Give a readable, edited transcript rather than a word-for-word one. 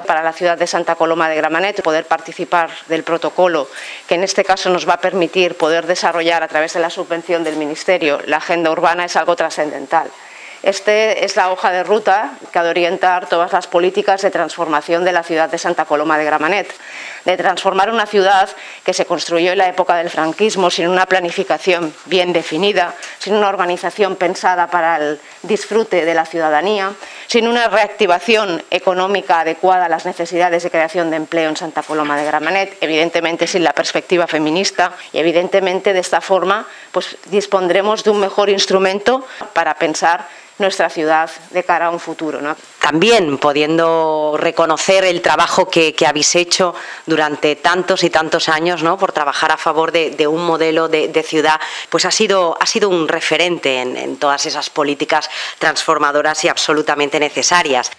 Para la ciudad de Santa Coloma de Gramenet, poder participar del protocolo, que en este caso nos va a permitir poder desarrollar a través de la subvención del Ministerio la agenda urbana, es algo trascendental. Esta es la hoja de ruta que ha de orientar todas las políticas de transformación de la ciudad de Santa Coloma de Gramenet, de transformar una ciudad que se construyó en la época del franquismo sin una planificación bien definida, sin una organización pensada para el disfrute de la ciudadanía, sin una reactivación económica adecuada a las necesidades de creación de empleo en Santa Coloma de Gramenet, evidentemente sin la perspectiva feminista, y evidentemente de esta forma pues dispondremos de un mejor instrumento para pensar nuestra ciudad de cara a un futuro, ¿no? También pudiendo reconocer el trabajo que habéis hecho durante tantos y tantos años, ¿no?, por trabajar a favor de un modelo de ciudad, pues ha sido un referente en todas esas políticas transformadoras y absolutamente necesarias.